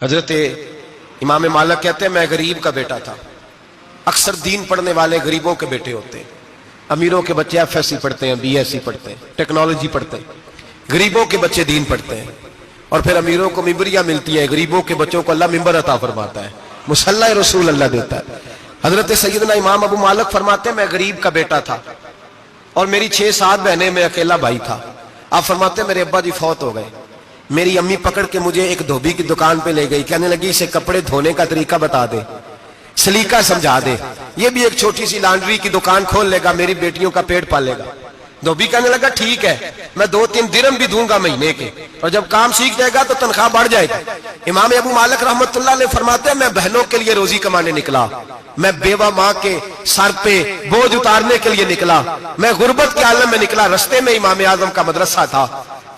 حضرت امام مالک کہتے ہیں میں غریب کا بیٹا تھا۔ اکثر دین پڑھنے والے غریبوں کے بیٹے ہوتے ہیں۔ امیروں کے بچے ایف ایس سی پڑھتے ہیں، بی ایس سی پڑھتے ہیں، ٹیکنالوجی پڑھتے ہیں، غریبوں کے بچے دین پڑھتے ہیں، اور پھر امیروں کو ممبریاں ملتی ہیں، غریبوں کے بچوں کو اللہ ممبر عطا فرماتا ہے، مصلی رسول اللہ دیتا ہے۔ حضرت سیدنا امام ابو مالک فرماتے ہیں میں غریب کا بیٹا تھا اور میری 6-7 بہنیں، میں اکیلا بھائی تھا۔ آپ فرماتے ہیں میرے ابا جی فوت ہو گئے، میری امی پکڑ کے مجھے ایک دھوبی کی دکان پہ لے گئی، کہنے لگی اسے کپڑے دھونے کا طریقہ بتا دے، سلیقہ سمجھا دے، یہ بھی ایک چھوٹی سی لانڈری کی دکان کھول لے گا، میری بیٹیوں کا پیٹ پالے گا۔ دھوبی کہنے لگا ٹھیک ہے، میں 2-3 درہم بھی دوں گا مہینے کے، اور جب کام سیکھ جائے گا تو تنخواہ بڑھ جائے گی۔ امام ابو مالک رحمت اللہ علیہ فرماتے ہیں میں بہنوں کے لیے روزی کمانے نکلا، میں بیوہ ماں کے سر پہ بوجھ اتارنے کے لیے نکلا، میں غربت کے عالم میں نکلا۔ رستے میں امام اعظم کا مدرسہ تھا،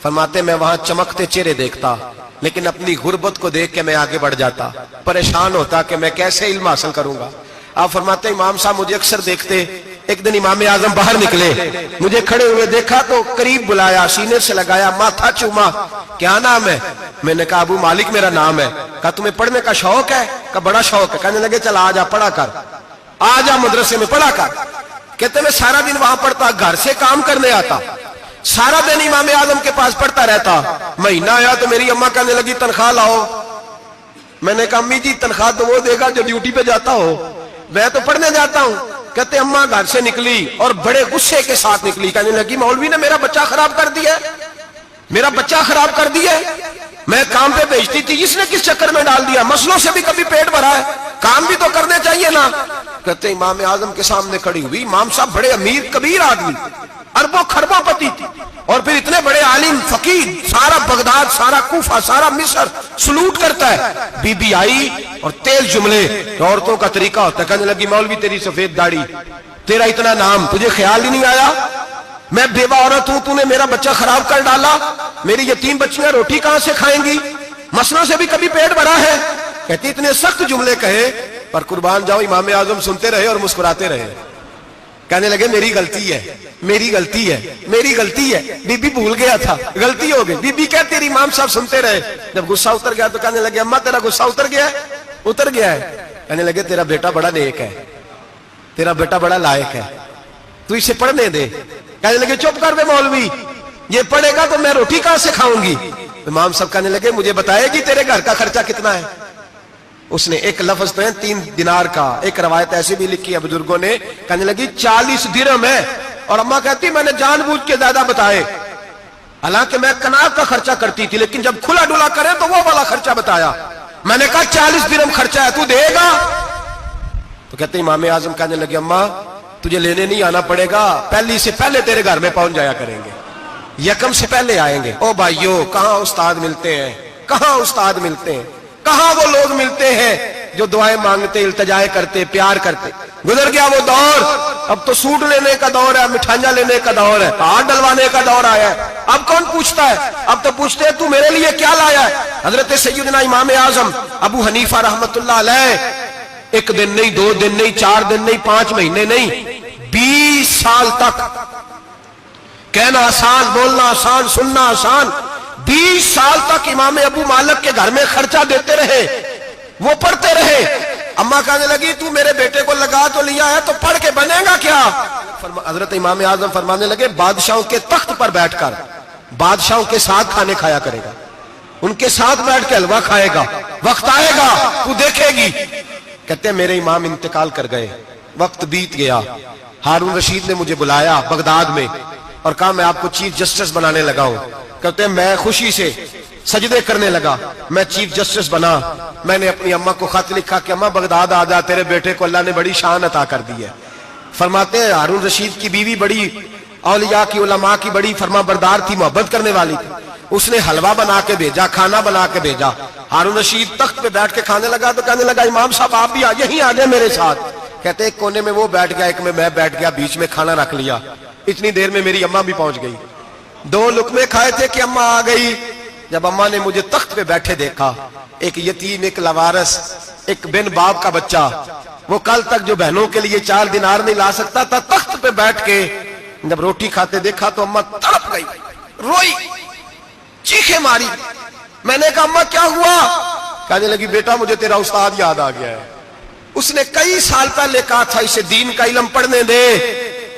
فرماتے میں وہاں چمکتے چہرے دیکھتا، لیکن اپنی غربت کو دیکھ کے میں آگے بڑھ جاتا، پریشان ہوتا کہ میں کیسے علم حاصل کروں گا۔ آپ فرماتے امام صاحب مجھے اکثر دیکھتے، ایک دن امام اعظم باہر نکلے، مجھے کھڑے ہوئے دیکھا تو قریب بلایا، سینے سے لگایا، ماتھا چوما، کیا نام ہے؟ میں نے کہا ابو مالک میرا نام ہے۔ کہا تمہیں پڑھنے کا شوق ہے؟ کہا بڑا شوق ہے۔ کہنے لگے چل آ جا پڑھا کر، آ جا مدرسے میں پڑھا کر۔ کہتے میں سارا دن وہاں پڑھتا، گھر سے کام کرنے آتا، سارا دن امام اعظم کے پاس پڑھتا رہتا۔ مہینہ آیا تو میری اماں کہنے لگی تنخواہ لاؤ۔ میں نے کہا امی جی تنخواہ تو وہ دے گا جو ڈیوٹی پہ جاتا ہو، میں تو پڑھنے جاتا ہوں۔ کہتے اماں گھر سے نکلی اور بڑے غصے کے ساتھ نکلی، کہنے لگی مولوی نے میرا بچہ خراب کر دیا، میرا بچہ خراب کر دیا، میں کام پہ بھیجتی تھی، اس نے کس چکر میں ڈال دیا، مسلوں سے بھی کبھی پیٹ بھرا ہے، کام بھی تو کرنے چاہیے نا۔ کہتے امام اعظم کے سامنے کھڑی ہوئی، امام صاحب بڑے امیر کبیر آدمی، اربوں خربوں پتی تھی، اور پھر اتنے بڑے عالم فقیر، سارا بغداد، سارا کوفہ، سارا مصر سلوٹ کرتا ہے۔ بی بی آئی اور تیز جملے عورتوں کا طریقہ ہوتا ہے، کہنے لگی مولوی تیری سفید داڑھی، تیرا اتنا نام، تجھے خیال ہی نہیں آیا میں بیوہ عورت ہوں، تو نے میرا بچہ خراب کر ڈالا، میری یتیم بچیاں روٹی کہاں سے کھائیں گی، مسلوں سے بھی کبھی پیٹ بھرا ہے۔ کہتی اتنے سخت جملے کہے، پر قربان جاؤ امام اعظم سنتے رہے اور مسکراتے رہے۔ کہنے لگے میری غلطی ہے، میری غلطی ہے، میری غلطی ہے، بی بی بھول گیا تھا، غلطی ہو گئی۔ بی بی کہتے تیری امام صاحب سنتے رہے، جب غصہ اتر گیا تو کہنے لگے اماں تیرا غصہ اتر گیا ہے؟ اتر گیا ہے۔ کہنے لگے تیرا بیٹا بڑا نیک ہے، تیرا بیٹا بڑا لائق ہے، تو اسے پڑھنے دے۔ کہنے لگے چپ کر بے مولوی، یہ پڑھے گا تو میں روٹی کہاں سے کھاؤں گی۔ امام صاحب کہنے لگے مجھے بتائے گی تیرے گھر کا خرچہ کتنا ہے؟ اس نے ایک لفظ تو ہے 3 دینار کا، ایک روایت ایسی بھی لکھی ہے بزرگوں نے، کہنے لگی 40 درہم ہے، اور اماں کہتی میں نے جان بوجھ کے زیادہ بتائے، حالانکہ میں کناب کا خرچہ کرتی تھی، لیکن جب کھلا ڈولا کرے تو وہ والا خرچہ بتایا۔ میں نے کہا 40 درہم خرچہ ہے، تو دے گا؟ تو کہتے امام اعظم کہنے لگے اماں تجھے لینے نہیں آنا پڑے گا، پہلی سے پہلے تیرے گھر میں پہنچ جایا کریں گے، یکم سے پہلے آئیں گے۔ او بھائیو کہاں استاد ملتے ہیں، کہاں استاد ملتے ہیں، کہاں وہ لوگ ملتے ہیں جو دعائیں مانگتے، التجائے کرتے، پیار کرتے۔ گزر گیا وہ دور، اب تو سوٹ لینے کا دور ہے، مٹھائیاں لینے کا دور ہے، ہاتھ ڈلوانے کا دور آیا ہے۔ اب کون پوچھتا ہے؟ اب تو پوچھتے ہیں تو میرے لیے کیا لایا ہے۔ حضرت سیدنا امام اعظم ابو حنیفہ رحمت اللہ علیہ 1 دن نہیں، 2 دن نہیں، 4 دن نہیں، 5 مہینے نہیں، 20 سال تک، کہنا آسان، بولنا آسان، سننا آسان، 20 سال تک امام ابو مالک کے گھر میں خرچہ دیتے رہے، وہ پڑھتے رہے۔ اماں کہنے لگی تو میرے بیٹے کو لگا تو لیا ہے تو پڑھ کے بنے گا کیا؟ حضرت امام اعظم فرمانے لگے بادشاہوں کے تخت پر بیٹھ کر بادشاہوں کے ساتھ کھانے کھایا کرے گا، ان کے ساتھ بیٹھ کے حلوہ کھائے گا، وقت آئے گا تو دیکھے گی۔ کہتے ہیں میرے امام انتقال کر گئے، وقت بیت گیا، ہارون رشید نے مجھے بلایا بغداد میں اور کہا میں آپ کو چیف جسٹس بنانے لگا ہوں۔ کہتے ہیں میں خوشی سے سجدے کرنے لگا، میں چیف جسٹس بنا۔ میں نے اپنی اماں کو خط لکھا کہ اماں بغداد آ جا، تیرے بیٹے کو اللہ نے بڑی شان عطا کر دی ہے۔ فرماتے ہیں ہارون رشید کی بیوی بڑی اولیاء کی، علماء کی بڑی فرما بردار تھی، محبت کرنے والی تھی، اس نے حلوہ بنا کے بھیجا، کھانا بنا کے بھیجا۔ ہارون رشید تخت پہ بیٹھ کے کھانے لگا تو کہنے لگا امام صاحب آپ بھی یہیں آ جائیں میرے ساتھ۔ کہتے ایک کونے میں وہ بیٹھ گیا، ایک میں بیٹھ گیا، بیچ میں کھانا رکھ لیا۔ اتنی دیر میں میری اماں بھی پہنچ گئی، 2 لقمے کھائے تھے کہ اماں آ گئی۔ جب اماں نے مجھے تخت پہ بیٹھے دیکھا، ایک یتیم، ایک لاوارث، ایک بن باپ کا بچہ، وہ کل تک جو بہنوں کے لیے 4 دینار نہیں لا سکتا تھا، تخت پہ بیٹھ کے جب روٹی کھاتے دیکھا تو اماں تڑپ گئی، روئی، چیخیں ماری۔ میں نے کہا اماں کیا ہوا؟ کہنے لگی بیٹا مجھے تیرا استاد یاد آ گیا ہے، اس نے کئی سال پہلے کہا تھا اسے دین کا علم پڑھنے دے،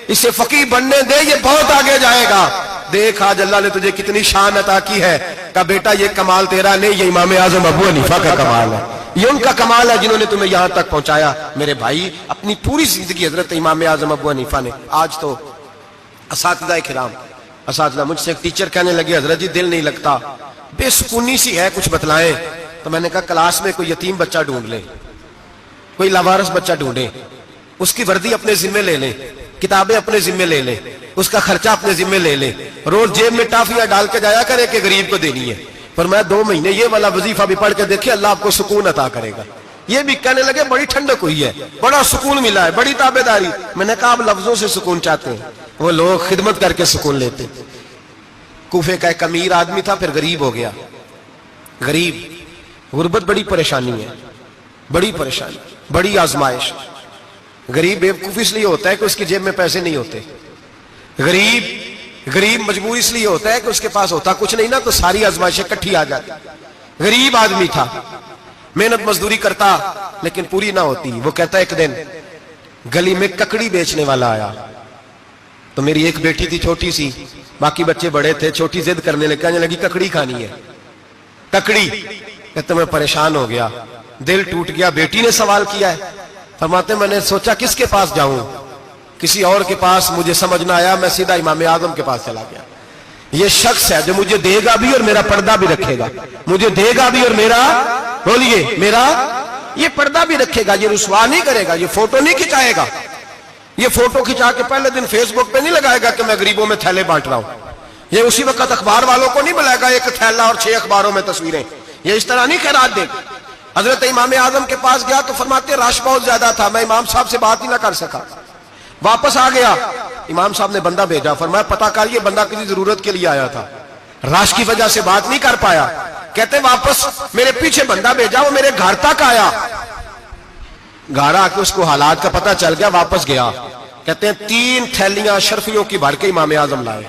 اسے فقیہ بننے دے، یہ بہت آگے جائے گا۔ دیکھ آج اللہ نے تجھے کتنی شان عطا کی ہے۔ کہا بیٹا یہ کمال تیرا نہیں، یہ امام اعظم ابو حنیفہ کا کمال ہے، یہ ان کا کمال ہے جنہوں نے تمہیں یہاں تک پہنچایا۔ میرے بھائی اپنی پوری زندگی حضرت امام اعظم ابو حنیفہ نے، آج تو اساتذہ کرام، اساتذہ مجھ سے ایک ٹیچر کہنے لگے حضرت جی دل نہیں لگتا، بے سکونی سی ہے، کچھ بتلائیں۔ تو میں نے کہا کلاس میں کوئی یتیم بچہ ڈھونڈ لیں، کوئی لاوارث بچہ ڈھونڈیں، اس کی وردی اپنے ذمے لے لیں، کتابیں اپنے ذمے لے لیں، اس کا خرچہ اپنے ذمے لے لیں، روز جیب میں ٹافیاں ڈال کے جایا کرے کہ غریب کو دینی ہے، پر میں 2 مہینے یہ والا وظیفہ بھی پڑھ کے دیکھے، اللہ آپ کو سکون عطا کرے گا۔ یہ بھی کہنے لگے بڑی ٹھنڈک ہوئی ہے، بڑا سکون ملا ہے، بڑی تابعداری۔ میں نے کہا آپ لفظوں سے سکون چاہتے ہیں، وہ لوگ خدمت کر کے سکون لیتے۔ کوفے کا ایک امیر آدمی تھا، پھر غریب ہو گیا۔ غریب، غربت بڑی پریشانی ہے، بڑی پریشانی، بڑی آزمائش۔ غریب بیوقوف اس لیے ہوتا ہے کہ اس کی جیب میں پیسے نہیں ہوتے، غریب مجبور اس لیے ہوتا ہے کہ اس کے پاس ہوتا کچھ نہیں نا، تو ساری آزمائشیں کٹھی آ جاتی۔ غریب آدمی تھا، محنت مزدوری کرتا لیکن پوری نہ ہوتی۔ وہ کہتا ایک دن گلی میں ککڑی بیچنے والا آیا، تو میری ایک بیٹی تھی چھوٹی سی، باقی بچے بڑے تھے، چھوٹی ضد کرنے لگی، کہنے لگی ککڑی کھانی ہے، ککڑی۔ کہتے میں پریشان ہو گیا، دل ٹوٹ گیا، بیٹی نے سوال کیا ہے۔ فرماتے میں نے سوچا کس کے پاس جاؤں، کسی اور کے پاس مجھے سمجھ نہ آیا، میں سیدھا امام اعظم کے پاس چلا گیا۔ یہ شخص ہے جو مجھے دے گا بھی اور میرا پردہ بھی رکھے گا، مجھے دے گا بھی اور میرا، بولیے، میرا یہ پردہ بھی رکھے گا، یہ رسوا نہیں کرے گا، یہ فوٹو نہیں کھچائے گا، یہ فوٹو کھچا کے پہلے دن فیس بک پہ نہیں لگائے گا کہ میں غریبوں میں تھیلے بانٹ رہا ہوں، یہ اسی وقت اخبار والوں کو نہیں بلائے گا ایک تھیلا اور 6 اخباروں میں تصویریں، یہ اس طرح نہیں خیرات دے گا۔ حضرت امام اعظم کے پاس گیا تو فرماتے رش بہت زیادہ تھا، میں امام صاحب سے بات ہی نہ کر سکا، واپس آ گیا۔ امام صاحب نے بندہ بھیجا، فرمایا پتہ کر یہ بندہ کسی ضرورت کے لیے آیا تھا، رش کی وجہ سے بات نہیں کر پایا۔ کہتے واپس میرے پیچھے بندہ بھیجا، وہ میرے گھر تک آیا، گھر آ کے اس کو حالات کا پتہ چل گیا، واپس گیا۔ کہتے ہیں 3 تھیلیاں اشرفیوں کی بھر کے امام اعظم لائے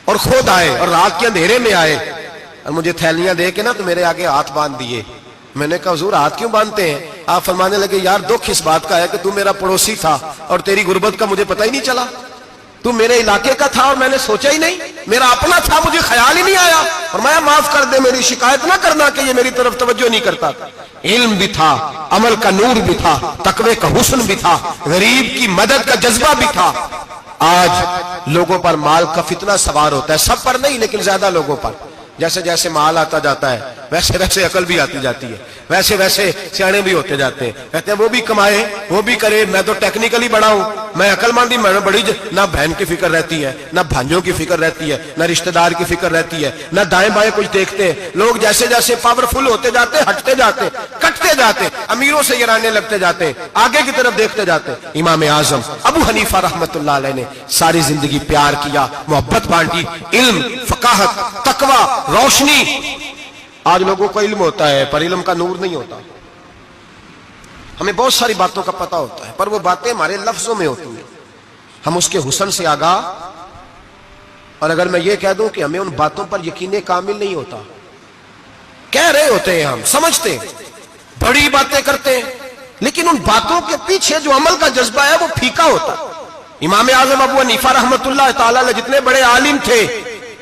اور خود آئے اور رات کے اندھیرے میں آئے اور مجھے تھیلیاں دے کے نا تو میرے آگے ہاتھ باندھ دیے۔ میں نے کہا حضور ہاتھ کیوں باندھتے ہیں؟ آپ فرمانے لگے یار دکھ اس بات کا ہے کہ تو میرا پڑوسی تھا اور تیری غربت کا مجھے پتہ ہی نہیں چلا، تو میرے علاقے کا تھا اور میں نے سوچا ہی نہیں، میرا اپنا تھا مجھے خیال ہی نہیں آیا۔ فرمایا معاف کر دے، میری شکایت نہ کرنا کہ یہ میری طرف توجہ نہیں کرتا۔ علم بھی تھا، عمل کا نور بھی تھا، تقوی کا حسن بھی تھا، غریب کی مدد کا جذبہ بھی تھا۔ آج لوگوں پر مال کا فتنہ سوار ہوتا ہے، سب پر نہیں لیکن زیادہ لوگوں پر۔ جیسے جیسے مال آتا جاتا ہے ویسے ویسے عقل بھی آتی جاتی ہے، ویسے ویسے سیانے بھی ہوتے جاتے ہیں۔ کہتے ہیں وہ بھی کمائے وہ بھی کرے، میں تو ٹیکنیکلی بڑا ہوں، میں عقل مند ہی، میں بڑی نہ بہن کی فکر رہتی ہے، نہ بھانجوں کی فکر رہتی ہے، نہ رشتہ دار کی فکر رہتی ہے، نہ دائیں بائیں کچھ دیکھتے ہیں۔ لوگ جیسے جیسے پاورفل ہوتے جاتے ہیں، ہٹتے جاتے ہیں، کٹتے جاتے ہیں، امیروں سے گرانے لگتے جاتے ہیں، آگے کی طرف دیکھتے جاتے ہیں۔ امام اعظم ابو حنیفہ رحمۃ اللہ علیہ نے ساری زندگی پیار کیا، محبت بانٹی، علم، فقاہت، تقوی، روشنی۔ آج لوگوں کو علم ہوتا ہے پر علم کا نور نہیں ہوتا، ہمیں بہت ساری باتوں کا پتہ ہوتا ہے پر وہ باتیں ہمارے لفظوں میں ہوتی ہیں، ہم اس کے حسن سے آگاہ۔ اور اگر میں یہ کہہ دوں کہ ہمیں ان باتوں پر یقین کامل نہیں ہوتا، کہہ رہے ہوتے ہیں، ہم سمجھتے ہیں، بڑی باتیں کرتے ہیں، لیکن ان باتوں کے پیچھے جو عمل کا جذبہ ہے وہ پھیکا ہوتا ہے۔ امام اعظم ابو حنیفہ رحمۃ اللہ تعالی علیہ جتنے بڑے عالم تھے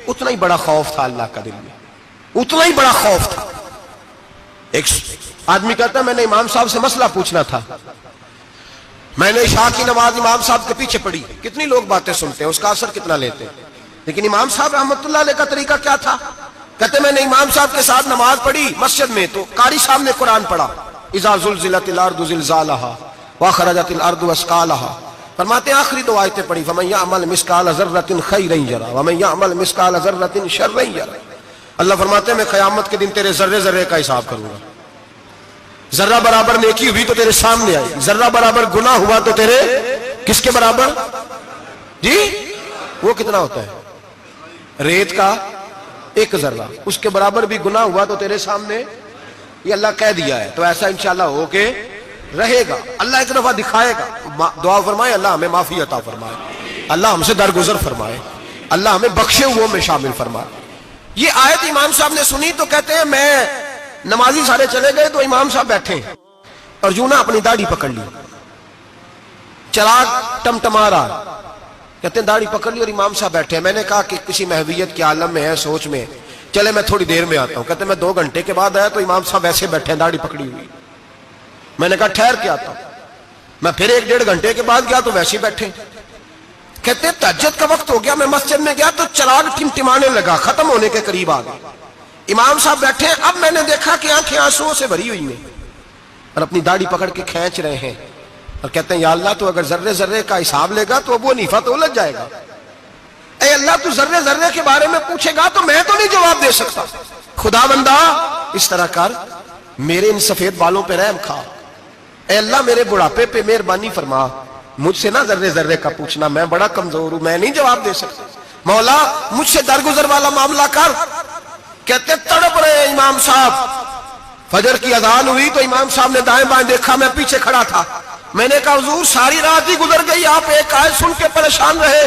اتنا ہی بڑا خوف تھا اللہ کا دل میں، اتنا ہی بڑا خوف تھا۔ ایک آدمی کہتا ہے میں نے امام صاحب سے مسئلہ پوچھنا تھا، میں نے عشاء کی نماز امام صاحب کے پیچھے پڑھی، کتنی لوگ باتیں سنتے ہیں، اس کا اثر کتنا لیتے ہیں، لیکن امام صاحب رحمۃ اللہ علیہ کا طریقہ کیا تھا؟ کہتے میں نے امام صاحب کے ساتھ نماز پڑھی مسجد میں، تو قاری صاحب نے قرآن پڑھا، اذا زلزلت الارض زلزالہا واخرجت الارض اثقالہا، فرماتے ہیں آخری 2 آیتیں پڑھی، فمن یعمل مثقال ذرۃ خیرا یرہ ومن یعمل مثقال ذرۃ شرا یرہ۔ اللہ فرماتے ہیں میں قیامت کے دن تیرے ذرے ذرے کا حساب کروں گا، ذرہ برابر نیکی ہوئی تو تیرے سامنے آئی، ذرہ برابر گناہ ہوا تو تیرے کس کے برابر؟ جی وہ کتنا ہوتا ہے؟ ریت کا 1 ذرہ، اس کے برابر بھی گناہ ہوا تو تیرے سامنے، یہ اللہ کہہ دیا ہے، تو ایسا انشاءاللہ ہو کے رہے گا۔ اللہ ایک دفعہ دکھائے گا، دعا فرمائے اللہ ہمیں معافی عطا فرمائے، اللہ ہم سے درگزر فرمائے، اللہ ہمیں بخشے ہوئوں میں شامل فرمائے۔ یہ آیت امام صاحب نے سنی تو کہتے ہیں میں نمازی سارے چلے گئے تو امام صاحب بیٹھے اور یوں نہ اپنی داڑھی پکڑ لی, چراغ ٹمٹما رہا, کہتے ہیں داڑھی پکڑ لی اور امام صاحب بیٹھے. میں نے کہا کہ کسی محویت کے عالم میں ہے, سوچ میں, چلے میں تھوڑی دیر میں آتا ہوں. کہتے ہیں میں 2 گھنٹے کے بعد آیا تو امام صاحب ایسے بیٹھے ہیں داڑھی پکڑی ہوئی. میں نے کہا ٹھہر کے آتا ہوں. میں پھر 1-1.5 گھنٹے کے بعد گیا تو ویسے ہی بیٹھے. کہتے ہیں تہجد کا وقت ہو گیا, میں مسجد میں گیا تو چراغ ٹمٹمانے لگا, ختم ہونے کے قریب آ گیا. امام صاحب بیٹھے ہیں. اب میں نے دیکھا کہ آنکھیں آنسوؤں سے بھری ہوئی ہیں اور اپنی داڑھی پکڑ کے کھینچ رہے ہیں اور کہتے ہیں یا اللہ تو اگر ذرے ذرے کا حساب لے گا تو ابو حنیفہ تو الجھ جائے گا. اے اللہ تو ذرے ذرے کے بارے میں پوچھے گا تو میں تو نہیں جواب دے سکتا. خدا بندہ اس طرح کر, میرے ان سفید بالوں پہ رحم کھا. اے اللہ میرے بڑھاپے پہ مہربانی فرما, مجھ سے نہ ذرے ذرے کا پوچھنا, میں بڑا کمزور ہوں, میں نہیں جواب دے سکتا. مولا مجھ سے درگزر والا معاملہ کر. کہتے تڑپ رہے امام صاحب. فجر کی اذان ہوئی تو امام صاحب نے دائیں بائیں دیکھا, میں پیچھے کھڑا تھا. میں نے کہا حضور ساری رات ہی گزر گئی, آپ ایک آیت سن کے پریشان رہے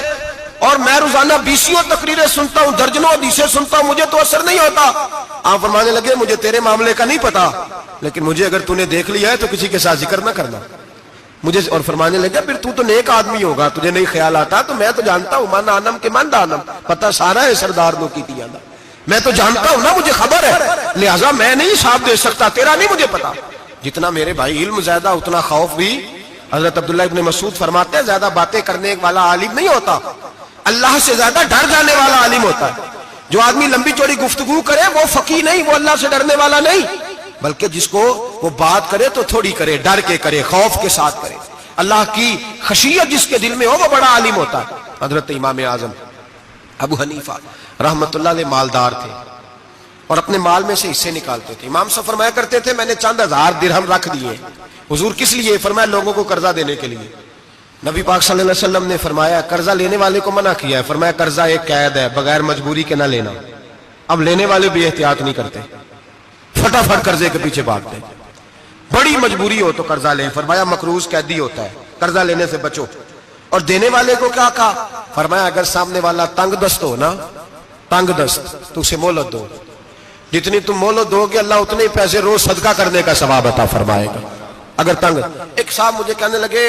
اور میں روزانہ 20 تقریریں سنتا ہوں, درجنوں حدیثیں سنتا ہوں, مجھے تو اثر نہیں ہوتا. آپ فرمانے لگے مجھے تیرے معاملے کا نہیں پتا, لیکن مجھے اگر تو نے دیکھ لیا ہے تو کسی کے ساتھ ذکر نہ کرنا مجھے. اور فرمانے لگا پھر تو نیک آدمی ہوگا, تجھے نہیں خیال آتا, تو میں تو جانتا ہوں من آنم کے من دانم, پتہ سارا ہے سردار دو کی تیانا, میں تو جانتا ہوں نا, مجھے خبر ہے, لہٰذا میں نہیں حساب دے سکتا, تیرا نہیں مجھے پتا. جتنا میرے بھائی علم زیادہ اتنا خوف بھی. حضرت عبداللہ ابن مسعود فرماتے ہیں زیادہ باتیں کرنے والا عالم نہیں ہوتا, اللہ سے زیادہ ڈر جانے والا عالم ہوتا ہے. جو آدمی لمبی چوڑی گفتگو کرے وہ فقیہ نہیں, وہ اللہ سے ڈرنے والا نہیں, بلکہ جس کو وہ بات کرے تو تھوڑی کرے, ڈر کے کرے, خوف کے ساتھ کرے. اللہ کی خشیت جس کے دل میں ہو وہ بڑا عالم ہوتا ہے. حضرت امام اعظم ابو حنیفہ رحمت اللہ علیہ مالدار تھے اور اپنے مال میں سے حصے نکالتے تھے. امام صاحب فرمایا کرتے تھے میں نے چند 1000 درہم رکھ دیے. حضور کس لیے؟ فرمایا لوگوں کو قرضہ دینے کے لیے. نبی پاک صلی اللہ علیہ وسلم نے فرمایا قرضہ لینے والے کو منع کیا ہے, فرمایا قرضہ ایک قید ہے, بغیر مجبوری کے نہ لینا. اب لینے والے بھی احتیاط نہیں کرتے, فٹافٹ قرضے کے پیچھے بھاگتے. بڑی مجبوری ہو تو قرضہ لیں, فرمایا مقروض قیدی ہوتا ہے, قرضہ لینے سے بچو. اور دینے والے کو کیا کہا؟ فرمایا اگر سامنے والا تنگ دست ہو نا, تنگ دست, تو اسے مہلت دو. جتنی تم مہلت دو گے اللہ اتنے پیسے روز صدقہ کرنے کا ثواب عطا فرمائے گا. اگر تنگ. ایک صاحب مجھے کہنے لگے,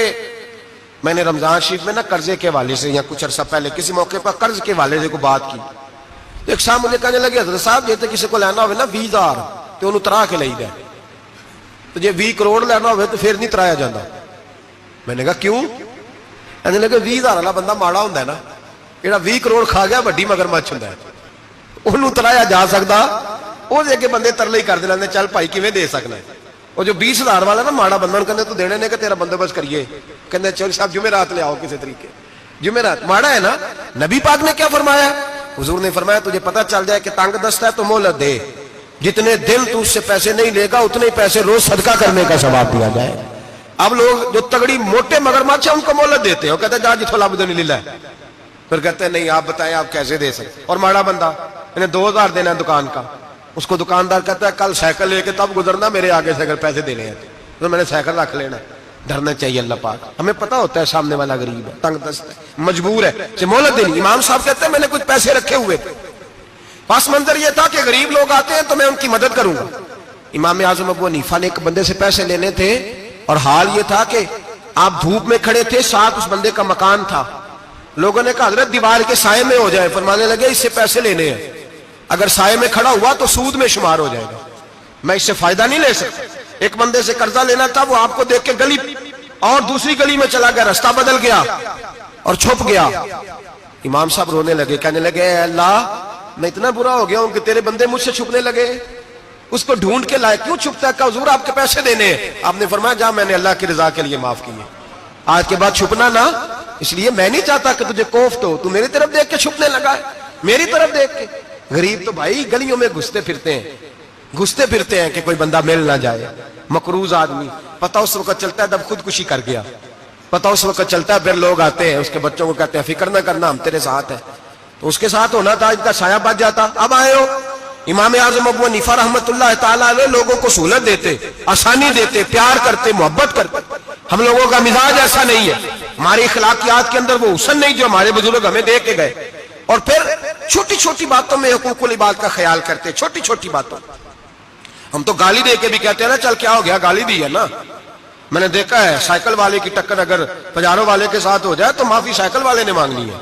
میں نے رمضان شریف میں نا قرضے کے حوالے سے یا کچھ عرصہ پہلے کسی موقع پر قرض کے حوالے سے کو بات کی. ایک صاحب مجھے کہنے لگے حضرت صاحب جیسے کسی کو لینا ہوئے نا 20,000 تو انہوں ترا کے لئی دے, تو جی 20 کروڑ لینا ہوئے تو پھر نہیں ترایا جاتا. میں نے کہا کیوں؟ کہنے لگے 20,000 والا بندہ ماڑا ہوتا ہے نا, جہاں 20 کروڑ کھا گیا وڈی مگرمچھ ہوتا ہے, انہوں ترایا جا سکتا, وہ دے کے بندے ترلے ہی کر دے, چل بھائی کیویں دے سکنا ہے. وہ جو 20,000 والا نا ماڑا بندہ کہتے تو دینے نے کہ تیرا بندوبست کریے, کہتے چل صاحب جمعرات لے آؤ کسی طریقے. جمعرات ماڑا ہے نا. نبی پاک نے کیا فرمایا؟ حضور نے فرمایا تجھے پتہ چل جائے کہ تنگ دست ہے تو مہلت دے, جتنے دن تو اس سے پیسے نہیں لے گا اتنے پیسے روز صدقہ کرنے کا ثواب دیا جائے. اب لوگ جو تگڑی موٹے مگرمچھ ہیں ان کو مہلت دیتے ہیں, وہ کہتے ہیں جا جتھوں لب دے لے, پھر کہتے ہیں نہیں آپ بتائیں آپ کیسے دے سکتے. اور ماڑا بندہ انہیں 2,000 دینا ہے دکان کا, اس کو دکاندار کہتا ہے کل سائیکل لے کے تب گزرنا, میرے آگے سے اگر پیسے دینے ہیں تو میں نے سائیکل رکھ لینا. ڈرنا چاہیے اللہ پاک, ہمیں پتا ہوتا ہے سامنے والا غریب ہے, تنگ دست ہے, مجبور ہے, اسے مہلت دینی. امام صاحب کہتے ہیں میں نے کچھ پیسے رکھے ہوئے تھے, پس منظر یہ تھا کہ غریب لوگ آتے ہیں تو میں ان کی مدد کروں گا. امام اعظم ابو حنیفہ نے ایک بندے سے پیسے لینے تھے اور حال یہ تھا کہ آپ دھوپ میں کھڑے تھے, ساتھ اس بندے کا مکان تھا. لوگوں نے کہا حضرت دیوار کے سائے میں ہو جائے. فرمانے لگے اس سے پیسے لینے ہیں, اگر سائے میں کھڑا ہوا تو سود میں شمار ہو جائے گا, میں اس سے فائدہ نہیں لے سکتا. ایک بندے سے قرضہ لینا تھا, وہ آپ کو دیکھ کے گلی اور دوسری گلی میں چلا گیا, رستہ بدل گیا اور چھپ گیا. امام صاحب رونے لگے, کہنے لگے اے اللہ میں اتنا برا ہو گیا ہوں کہ تیرے بندے مجھ سے چھپنے لگے. اس کو ڈھونڈ کے لائے, کیوں چھپتا ہے؟ کہ حضور آپ کے پیسے دینے ہیں. آپ نے فرمایا جا میں نے اللہ کی رضا کے لیے معاف کیے, آج کے بعد چھپنا نہ, اس لیے میں نہیں چاہتا کہ تجھے کوفت ہو, تو میری طرف دیکھ کے چھپنے لگا ہے, میری طرف دیکھ کے. غریب تو بھائی گلیوں میں گھستے پھرتے ہیں کہ کوئی بندہ مل نہ جائے. مقروض آدمی پتہ اس وقت چلتا ہے جب خودکشی کر گیا, پتہ اس وقت چلتا ہے, پھر لوگ آتے ہیں اس کے بچوں کو کہتے ہیں فکر نہ کرنا ہم تیرے ساتھ ہیں. تو اس کے ساتھ ہونا تھا, ان کا سایہ بچ جاتا. اب آئے ہو امام اعظم ابو حنیفہ رحمت اللہ تعالیٰ علیہ لوگوں کو سہولت دیتے, آسانی دیتے, پیار کرتے, محبت کرتے. ہم لوگوں کا مزاج ایسا نہیں ہے, ہماری اخلاقیات کے اندر وہ حسن نہیں جو ہمارے بزرگ ہمیں دے کے گئے. اور پھر چھوٹی چھوٹی باتوں میں حقوق العباد کا خیال کرتے, چھوٹی چھوٹی باتوں. ہم تو گالی دے کے بھی کہتے ہیں نا چل کیا ہو گیا, گالی دی ہے نا. میں نے دیکھا ہے سائیکل والے کی ٹکر اگر پجارو والے کے ساتھ ہو جائے تو معافی سائیکل والے نے مانگنی ہے,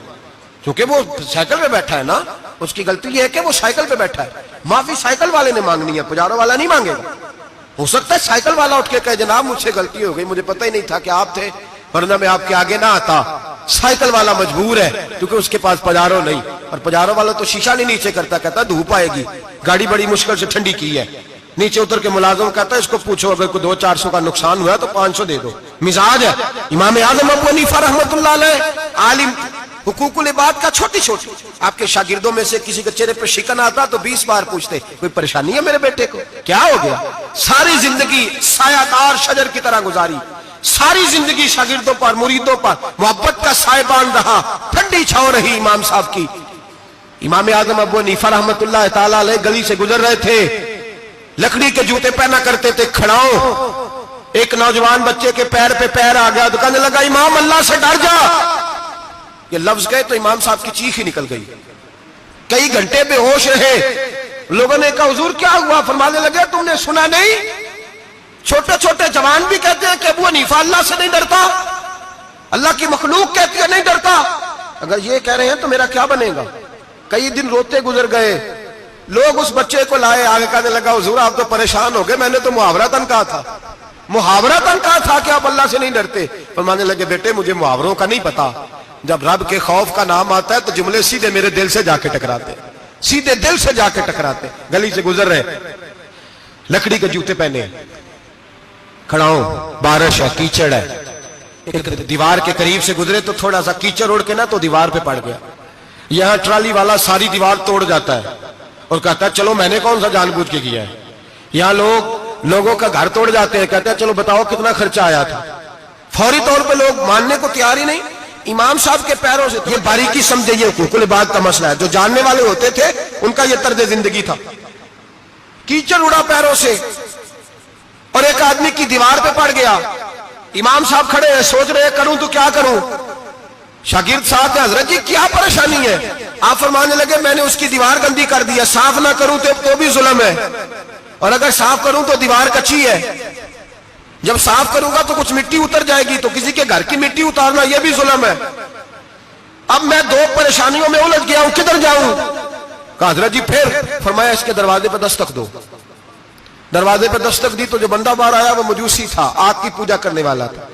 کیونکہ وہ سائیکل پہ بیٹھا ہے نا, اس کی غلطی یہ ہے کہ وہ سائیکل پہ بیٹھا ہے. معافی سائیکل والے نے مانگنی ہے, پجارو والا نہیں مانگے گا. ہو سکتا ہے سائیکل والا اٹھ کے کہے جناب مجھ سے غلطی ہو گئی, مجھے پتہ ہی نہیں تھا کہ آپ تھے, ورنہ میں آپ کے آگے نہ آتا. سائیکل والا مجبور ہے کیونکہ اس کے پاس پجارو نہیں, اور پجارو والا تو شیشہ نہیں نیچے کرتا, کہتا دھوپ آئے گی, گاڑی بڑی مشکل سے ٹھنڈی کی ہے. نیچے اتر کے ملازم کہتا ہے اس کو پوچھو اگر کوئی 200-400 کا نقصان ہوا تو 500 دے دو. مزاج ہے. امام اعظم ابو حنیفہ رحمۃ اللہ علیہ عالم, حقوق العباد کا چھوٹی چھوٹی, آپ کے شاگردوں میں سے کسی کے چہرے پہ شکن آتا تو 20 بار پوچھتے کوئی پریشانی ہے میرے بیٹے کو, کیا ہو گیا. ساری زندگی سایہ دار شجر کی طرح گزاری, ساری زندگی شاگردوں پر مریدوں پر محبت کا سائبان رہا, ٹھنڈی چھاؤں رہی امام صاحب کی. امام اعظم ابو حنیفہ رحمۃ اللہ تعالی علیہ گلی سے گزر رہے تھے, لکڑی کے جوتے پہنا کرتے تھے, کھڑاؤں. ایک نوجوان بچے کے پیر پہ پیر آ گیا تو کہنے لگا امام اللہ سے ڈر جا. یہ لفظ گئے تو امام صاحب کی چیخ ہی نکل گئی. کئی گھنٹے بے ہوش رہے. لوگوں نے کہا حضور کیا ہوا؟ فرمانے لگے تم نے سنا نہیں, چھوٹے چھوٹے جوان بھی کہتے ہیں کہ ابو حنیفہ اللہ سے نہیں ڈرتا, اللہ کی مخلوق کہتی ہے نہیں ڈرتا. اگر یہ کہہ رہے ہیں تو میرا کیا بنے گا. کئی دن روتے گزر گئے. لوگ اس بچے کو لائے, آگے کہنے لگا حضور آپ تو پریشان ہو گئے, میں نے تو محاورتاً کہا تھا, محاورتاً کہا تھا کہ آپ اللہ سے نہیں ڈرتے. فرمانے لگے بیٹے مجھے محاوروں کا نہیں پتا, جب رب کے خوف کا نام آتا ہے تو جملے سیدھے میرے دل سے جا کے ٹکراتے, سیدھے دل سے جا کے ٹکراتے. گلی سے گزر رہے, لکڑی کے جوتے پہنے, کھڑا ہوں, بارش ہے, کیچڑ ہے, ایک دیوار کے قریب سے گزرے تو تھوڑا سا کیچڑ اڑ کے نا تو دیوار پہ پڑ گیا. یہاں ٹرالی والا ساری دیوار توڑ جاتا ہے اور کہتا ہے چلو میں نے کون سا جان بوجھ کے کیا ہے. یہاں لوگوں کا گھر توڑ جاتے ہیں, کہتے ہیں چلو بتاؤ کتنا خرچہ آیا تھا. فوری طور پہ لوگ ماننے کو تیار ہی نہیں. امام صاحب کے پیروں سے, یہ باریکی سمجھے, یہ حقوق العباد کا مسئلہ ہے. جو جاننے والے ہوتے تھے ان کا یہ طرز زندگی تھا. کیچڑ اڑا پیروں سے اور ایک آدمی کی دیوار پہ پڑ گیا. امام صاحب کھڑے ہیں, سوچ رہے کروں تو کیا کروں. شاگرد صاحب نے حضرت جی کیا پریشانی ہے؟ آپ فرمانے لگے میں نے اس کی دیوار گندی کر دی ہے, صاف نہ کروں تو بھی ظلم ہے, اور اگر صاف کروں تو دیوار کچی ہے. جب صاف کروں گا تو کچھ مٹی اتر جائے گی, تو کسی کے گھر کی مٹی اتارنا یہ بھی ظلم ہے. اب میں دو پریشانیوں میں الجھ گیا ہوں, کدھر جاؤں؟ کہا حضرت جی پھر. فرمایا اس کے دروازے پہ دستک دو. دروازے پہ دستک دی تو جو بندہ باہر آیا وہ مجوسی تھا, آگ کی پوجا کرنے والا تھا.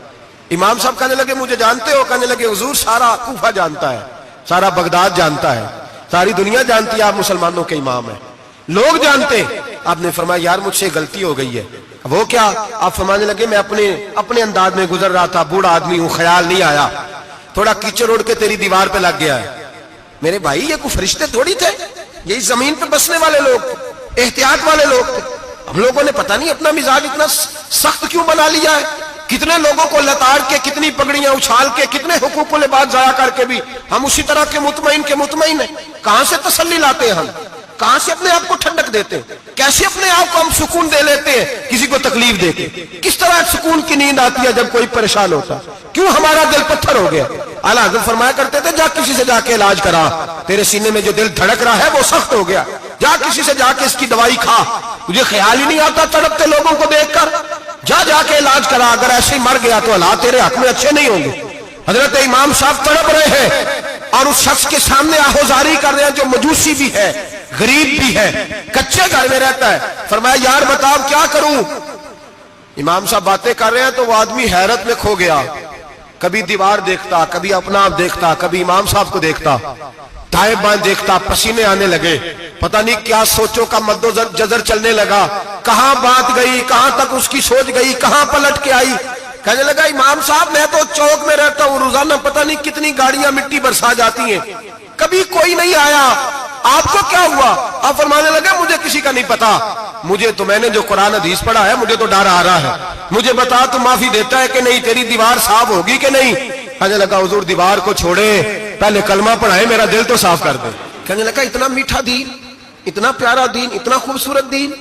امام صاحب کہنے لگے مجھے جانتے ہو؟ کہنے لگے حضور سارا کوفہ جانتا ہے, سارا بغداد جانتا ہے, ساری دنیا جانتی ہے آپ مسلمانوں کے امام ہیں, لوگ جانتے. آپ نے فرمایا یار مجھ سے غلطی ہو گئی ہے. وہ کیا؟ آپ فرمانے لگے میں اپنے انداز میں گزر رہا تھا, بوڑھا آدمی ہوں, خیال نہیں آیا, تھوڑا کیچڑ اڑ کے تیری دیوار پہ لگ گیا ہے. میرے بھائی یہ کوئی فرشتے تھوڑی تھے, یہی زمین پہ بسنے والے لوگ, احتیاط والے لوگ تھے. ہم لوگوں نے پتہ نہیں اپنا مزاج اتنا سخت کیوں بنا لیا ہے. کتنے لوگوں کو لتاڑ کے, کتنی پگڑیاں اچھال کے, کتنے حقوق العباد ضائع کر کے بھی ہم اسی طرح کے مطمئن ہیں. کہاں سے تسلی لاتے ہیں ہم, کہاں سے اپنے آپ کو ٹھنڈک دیتے ہیں, کیسے اپنے آپ کو ہم سکون دے لیتے ہیں کسی کو تکلیف دے کے. کس طرح سکون کی نیند آتی ہے جب کوئی پریشان ہوتا, کیوں ہمارا دل پتھر ہو گیا. اعلیٰ حضرت فرمایا کرتے تھے جا کسی سے جا کے علاج کرا, تیرے سینے میں جو دل دھڑک رہا ہے وہ سخت ہو گیا, جا کسی سے جا کے اس کی دوائی کھا, تجھے خیال ہی نہیں آتا تڑپتے لوگوں کو دیکھ کر, جا کے علاج کرا. اگر ایسے ہی مر گیا تو حالات تیرے حق میں اچھے نہیں ہوں گے. حضرت امام صاحب تڑپ رہے ہیں اور اس شخص کے سامنے آہوزاری کر رہے ہیں جو مجوسی بھی ہے, غریب بھی ہے, کچے گھر میں رہتا ہے. فرمایا یار بتاؤ کیا کروں. امام صاحب باتیں کر رہے ہیں تو وہ آدمی حیرت میں کھو گیا, کبھی دیوار دیکھتا, کبھی اپنا آپ دیکھتا, کبھی امام صاحب کو دیکھتا, دائیں بائیں دیکھتا, پسینے آنے لگے, پتہ نہیں کیا سوچوں کا مد و جزر چلنے لگا, کہاں بات گئی, کہاں تک اس کی سوچ گئی, کہاں پلٹ کے آئی. کہنے لگا امام صاحب میں تو چوک میں رہتا ہوں, روزانہ پتہ نہیں کتنی گاڑیاں مٹی برسا جاتی ہیں, کبھی کوئی نہیں آیا, آپ کو کیا ہوا؟ آپ فرمانے لگے مجھے کسی کا نہیں پتا, مجھے تو میں نے جو قرآن حدیث پڑھا ہے مجھے تو ڈر آ رہا ہے, مجھے بتا تو معافی دیتا ہے کہ نہیں, تیری دیوار صاف ہوگی کہ نہیں. کہنے لگا حضور دیوار کو چھوڑے, پہلے کلمہ پڑھائے, میرا دل تو صاف کر دے. کہنے لگا اتنا میٹھا دین, اتنا پیارا دین, اتنا خوبصورت دین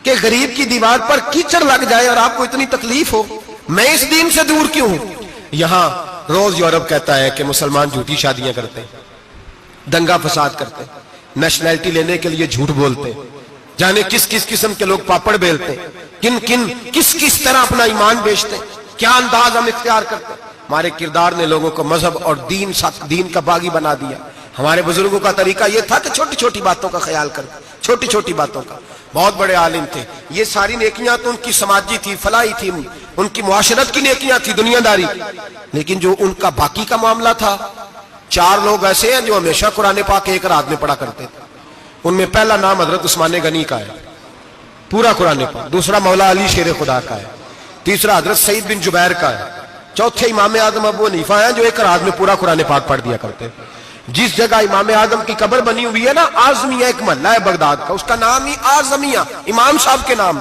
کہ غریب کی دیوار پر کیچڑ لگ جائے اور آپ کو اتنی تکلیف ہو, میں اس دین سے دور کیوں ہوں. یہاں روز یورپ کہتا ہے کہ مسلمان جھوٹی شادیاں کرتے ہیں, دنگا فساد کرتے ہیں, نیشنلٹی لینے کے لیے جھوٹ بولتے ہیں, جانے کس کس قسم کے لوگ پاپڑ بیلتے، کس کس طرح اپنا ایمان بیچتے، کیا انداز ہم اختیار کرتے۔ ہمارے کردار نے لوگوں کو مذہب اور دین کا باغی بنا دیا۔ ہمارے بزرگوں کا طریقہ یہ تھا کہ چھوٹی چھوٹی باتوں کا خیال کرتے، چھوٹی چھوٹی باتوں کا۔ بہت بڑے عالم تھے، یہ ساری نیکیاں تو ان کی سماجی تھی، فلاحی تھی، ان کی معاشرت کی نیکیاں تھی، دنیا داری، لیکن جو ان کا باقی کا معاملہ تھا، 4 لوگ ایسے ہیں جو ہمیشہ قرآن پاک ایک رات میں پڑھا کرتے تھے۔ ان میں پہلا نام حضرت عثمان غنی کا ہے، پورا قرآن پاک۔ دوسرا مولا علی شیر خدا کا ہے۔ تیسرا حضرت سعید بن جبیر کا ہے۔ چوتھے امام اعظم ابو حنیفہ ہیں جو ایک رات میں پورا قرآن پاک پڑھ دیا کرتے تھے۔ جس جگہ امام اعظم کی قبر بنی ہوئی ہے نا، اعظمیہ ایک محلہ ہے بغداد کا، اس کا نام ہی اعظمیہ، امام صاحب کے نام،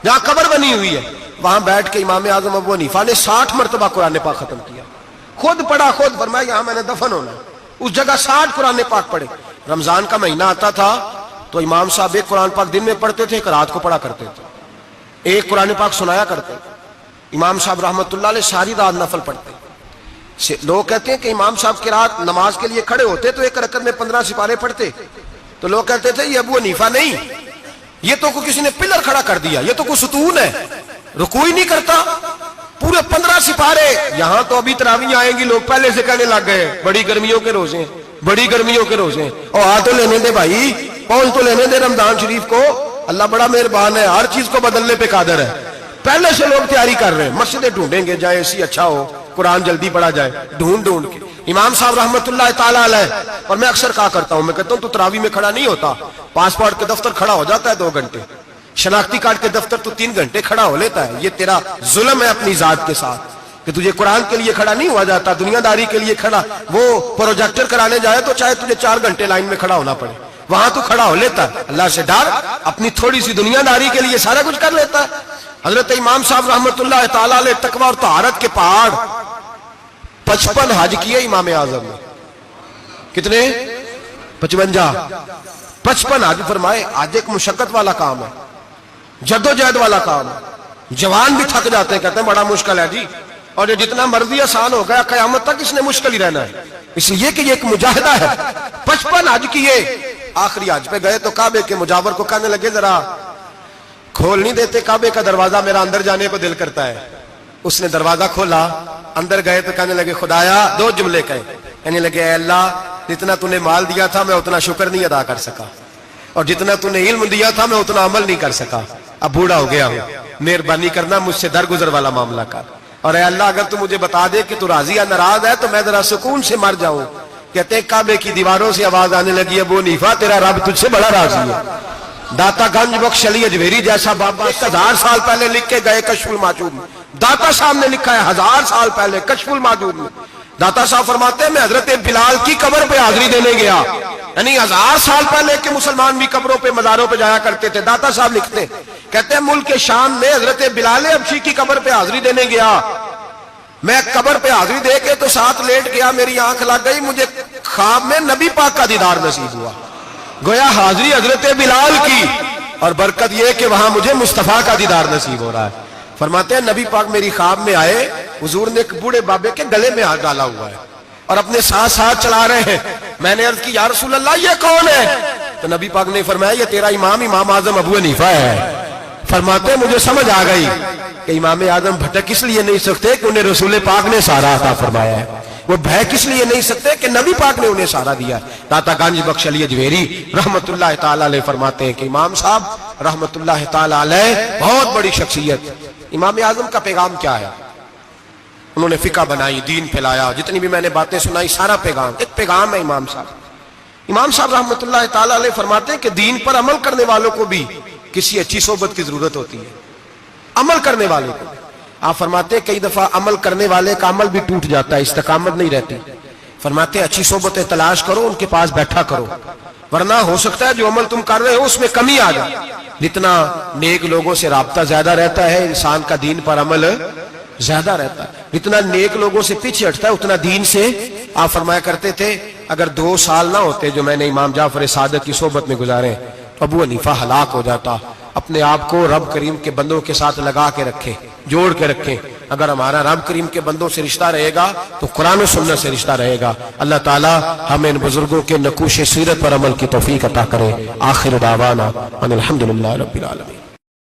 جہاں قبر بنی ہوئی ہے، وہاں بیٹھ کے امام اعظم ابو حنیفہ نے 60 مرتبہ قرآن پاک ختم کیا، خود پڑھا، خود فرمایا یہاں میں نے دفن ہونا ہے۔ اس جگہ 60 قرآن پاک پڑھے۔ رمضان کا مہینہ آتا تھا تو امام صاحب ایک قرآن پاک دن میں پڑھتے تھے، ایک رات کو پڑھا کرتے تھے، ایک قرآن پاک سنایا کرتے تھے۔ امام صاحب رحمۃ اللہ علیہ ساری رات نفل پڑھتے۔ لوگ کہتے ہیں کہ امام صاحب کی رات نماز کے لیے کھڑے ہوتے تو ایک رکعت میں 15 سپارے پڑھتے، تو لوگ کہتے تھے یہ ابو حنیفہ نہیں، یہ تو کسی نے پلر کھڑا کر دیا، یہ تو کوئی ستون ہے، رکوع ہی نہیں کرتا، پورے 15 سپارے۔ یہاں تو ابھی تراویح آئیں گی، لوگ پہلے سے کہنے لگ گئے بڑی گرمیوں کے روزے، بڑی گرمیوں کے روزے، اور آ تو لینے دے بھائی، پہنچ تو لینے دے رمضان شریف کو، اللہ بڑا مہربان ہے، ہر چیز کو بدلنے پہ قادر ہے۔ پہلے سے لوگ تیاری کر رہے ہیں، مسجدیں ڈھونڈیں گے جائے اسی اچھا ہو، قرآن جلدی پڑھا جائے، ڈھونڈ کے۔ امام صاحب رحمۃ اللہ تعالیٰ علیہ، اور میں اکثر کہا کرتا ہوں، میں کہتا ہوں تو تراویح میں کھڑا نہیں ہوتا، پاسپورٹ کے دفتر کھڑا ہو جاتا ہے 2 گھنٹے، شناختی کارڈ کے دفتر تو 3 گھنٹے کھڑا ہو لیتا ہے۔ یہ تیرا ظلم ہے اپنی ذات کے ساتھ کہ تجھے قرآن کے لیے کھڑا نہیں ہوا جاتا، دنیا داری کے لیے کھڑا۔ وہ پروجیکٹر کرانے جائے تو چاہے تجھے 4 گھنٹے لائن میں کھڑا ہونا پڑے، وہاں تو کھڑا ہو لیتا ہے۔ اللہ سے ڈر، اپنی تھوڑی سی دنیا داری کے لیے سارا کچھ کر لیتا ہے۔ حضرت امام صاحب رحمۃ اللہ تعالیٰ علیہ تقویٰ اور طہارت کے پہاڑ 55 حج کیے امام اعظم نے۔ کتنے؟ 55 حج فرمائے۔ آج ایک مشقت والا کام ہے، جدوجہد والا کام ہے، جوان بھی تھک جاتے ہیں، کہتے ہیں بڑا مشکل ہے جی، اور یہ جتنا مرضی آسان ہو گیا قیامت تک اس نے مشکل ہی رہنا ہے، اس لیے کہ یہ ایک مجاہدہ ہے۔ 55 حج کیے۔ آخری حج پہ گئے تو کعبے کے مجاور کو کہنے لگے ذرا کھول نہیں دیتے کعبے کا دروازہ، میرا اندر جانے کو دل کرتا ہے۔ اس نے دروازہ کھولا، اندر گئے تو کہنے لگے خدایا، 2 جملے کہے، کہنے لگے اے اللہ جتنا تو نے مال دیا تھا میں اتنا شکر نہیں ادا کر سکا، اور جتنا تو نے علم دیا تھا میں اتنا عمل نہیں کر سکا، اب بوڑھا ہو گیا ہوں، مہربانی کرنا مجھ سے درگزر والا معاملہ کر، اور اے اللہ اگر تو مجھے بتا دے کہ تو راضی یا ناراض ہے تو میں ذرا سکون سے مر جاؤں۔ کہتے ہیں کعبے کی دیواروں سے آواز آنے لگی ابو حنیفہ تیرا رب تجھ سے بڑا راضی ہے۔ داتا گنج بخش علی اجمیری جیسا بابا 1000 سال پہلے لکھ کے گئے کشف الماجود میں، داتا صاحب نے لکھا ہے 1000 سال پہلے کشف الماجود میں۔ داتا صاحب فرماتے ہیں میں حضرت بلال کی قبر پہ حاضری دینے گیا، یعنی 1000 سال پہلے کے مسلمان بھی قبروں پہ مزاروں پہ جایا کرتے تھے۔ داتا صاحب لکھتے کہتے ہیں ملک شام میں حضرت بلال حبشی کی قبر پہ حاضری دینے گیا، میں قبر پہ حاضری دے کے تو ساتھ لیٹ گیا، میری آنکھ لگ گئی، مجھے خواب میں نبی پاک کا دیدار نصیب ہوا، گویا حاضری حضرت بلال کی، اور برکت یہ کہ وہاں مجھے مصطفیٰ کا دیدار نصیب ہو رہا ہے۔ فرماتے ہیں نبی پاک میری خواب میں آئے، حضور نے ایک بوڑھے بابے کے گلے میں ہاتھ ڈالا ہوا ہے اور اپنے ساتھ ساتھ چلا رہے ہیں۔ میں نے عرض کی یا رسول اللہ یہ کون ہے؟ تو نبی پاک نے فرمایا یہ تیرا امام اعظم ابو حنیفہ ہے۔ فرماتے ہیں مجھے سمجھ آ گئی کہ امام اعظم بھٹک اس لیے نہیں سکتے کہ انہیں رسول پاک نے سارا عطا فرمایا ہے، وہ بہک اس لیے نہیں سکتے کہ نبی پاک نے انہیں سارا دیا۔ داتا گنج بخش علی اجمیری رحمت اللہ تعالی علیہ فرماتے ہیں کہ امام صاحب رحمت اللہ تعالی علیہ بہت بڑی شخصیت۔ امام اعظم کا پیغام کیا ہے؟ انہوں نے فقہ بنائی، دین پھیلایا، جتنی بھی میں نے باتیں سنائی سارا پیغام، ایک پیغام ہے امام صاحب۔ امام صاحب رحمت اللہ تعالی علیہ فرماتے ہیں کہ دین پر عمل کرنے والوں کو بھی کسی اچھی صحبت کی ضرورت ہوتی ہے، عمل کرنے والے کو۔ آپ فرماتے ہیں کئی دفعہ عمل کرنے والے کا عمل بھی ٹوٹ جاتا ہے، استقامت نہیں رہتی۔ فرماتے ہیں اچھی صحبتیں تلاش کرو، ان کے پاس بیٹھا کرو، ورنہ ہو سکتا ہے جو عمل تم کر رہے ہو اس میں کمی آ جائے۔ جتنا نیک لوگوں سے رابطہ زیادہ رہتا ہے انسان کا دین پر عمل زیادہ رہتا ہے، جتنا نیک لوگوں سے پیچھے ہٹتا ہے اتنا دین سے۔ آپ فرمایا کرتے تھے اگر 2 سال نہ ہوتے جو میں نے امام جعفر صادق کی صحبت میں گزارے ابو حنیفہ ہلاک ہو جاتا۔ اپنے آپ کو رب کریم کے بندوں کے ساتھ لگا کے رکھے، جوڑ کے رکھیں، اگر ہمارا رب کریم کے بندوں سے رشتہ رہے گا تو قرآن و سنت سے رشتہ رہے گا. اللہ تعالی ہمیں ان بزرگوں کے نقوش سیرت پر عمل کی توفیق عطا کرے. آخر دعوانا ان الحمدللہ رب العالمین.